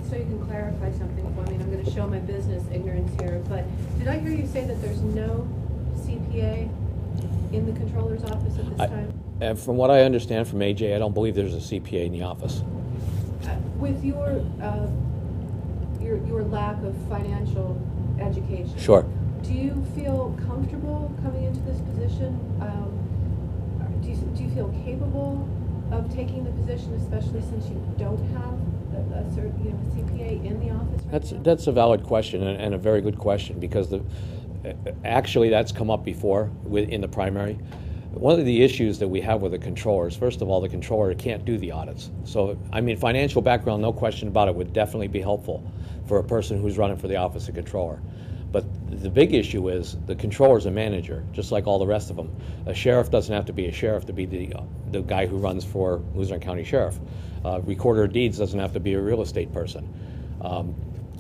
so you can clarify something for me, and I'm going to show my business ignorance here, but did I hear you say that there's no CPA in the controller's office at this time? And from what I understand from AJ, I don't believe there's a CPA in the office. With your lack of financial education, Sure. do you feel comfortable coming into this position? Do you feel capable of taking the position, especially since you don't have a CPA in the office right now? That's a valid question and a very good question, because actually that's come up before in the primary. One of the issues that we have with the controllers, first of all, the controller can't do the audits. So, I mean, financial background, no question about it, would definitely be helpful for a person who's running for the office of controller. But the big issue is the controller's a manager, just like all the rest of them. A sheriff doesn't have to be a sheriff to be the guy who runs for Luzerne County Sheriff. Recorder of deeds doesn't have to be a real estate person.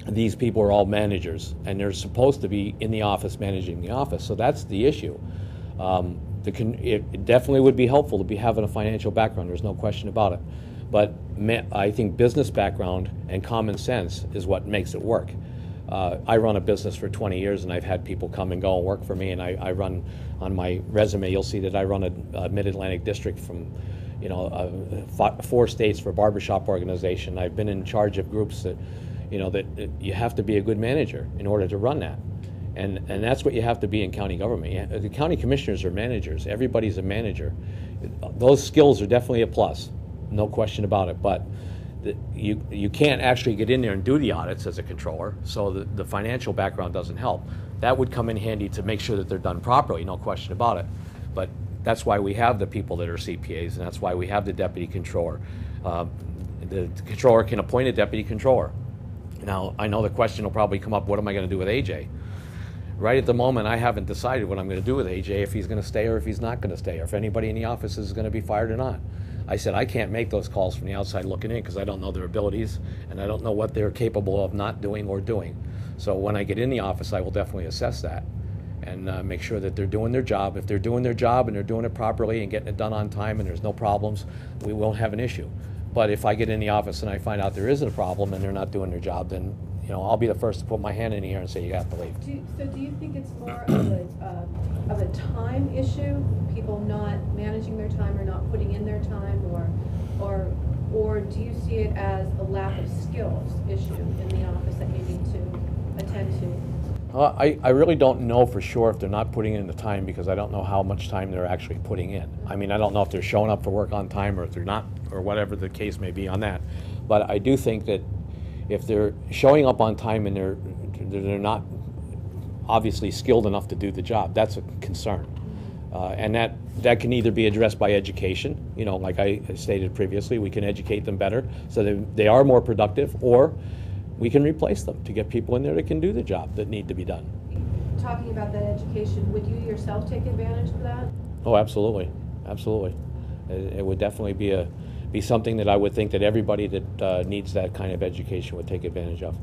These people are all managers, and they're supposed to be in the office managing the office. So that's the issue. It definitely would be helpful to be having a financial background. There's no question about it. But I think business background and common sense is what makes it work. I run a business for 20 years, and I've had people come and go and work for me. And I run, on my resume, you'll see that I run a Mid-Atlantic district from, 4 states for a barbershop organization. I've been in charge of groups that, that you have to be a good manager in order to run that. And that's what you have to be in county government. The county commissioners are managers. Everybody's a manager. Those skills are definitely a plus, no question about it. But you can't actually get in there and do the audits as a controller, so the financial background doesn't help. That would come in handy to make sure that they're done properly, no question about it. But that's why we have the people that are CPAs, and that's why we have the deputy controller. The controller can appoint a deputy controller. Now, I know the question will probably come up, what am I going to do with AJ? Right at the moment, I haven't decided what I'm going to do with AJ, if he's going to stay or if he's not going to stay, or if anybody in the office is going to be fired or not. I said I can't make those calls from the outside looking in because I don't know their abilities and I don't know what they're capable of not doing or doing. So when I get in the office, I will definitely assess that and make sure that they're doing their job. If they're doing their job and they're doing it properly and getting it done on time and there's no problems, we won't have an issue. But if I get in the office and I find out there isn't a problem and they're not doing their job, then I'll be the first to put my hand in the air and say you have to leave. So do you think it's more of a time issue, people not managing their time or not putting in their time, or do you see it as a lack of skills issue in the office that you need to attend to? I really don't know for sure if they're not putting in the time, because I don't know how much time they're actually putting in. I mean, I don't know if they're showing up for work on time or if they're not, or whatever the case may be on that. But I do think that if they're showing up on time and they're not obviously skilled enough to do the job, that's a concern. And that can either be addressed by education, like I stated previously, we can educate them better so that they are more productive, or we can replace them to get people in there that can do the job that need to be done. Talking about that education, would you yourself take advantage of that? Oh, absolutely, absolutely. It would definitely be something that I would think that everybody that needs that kind of education would take advantage of.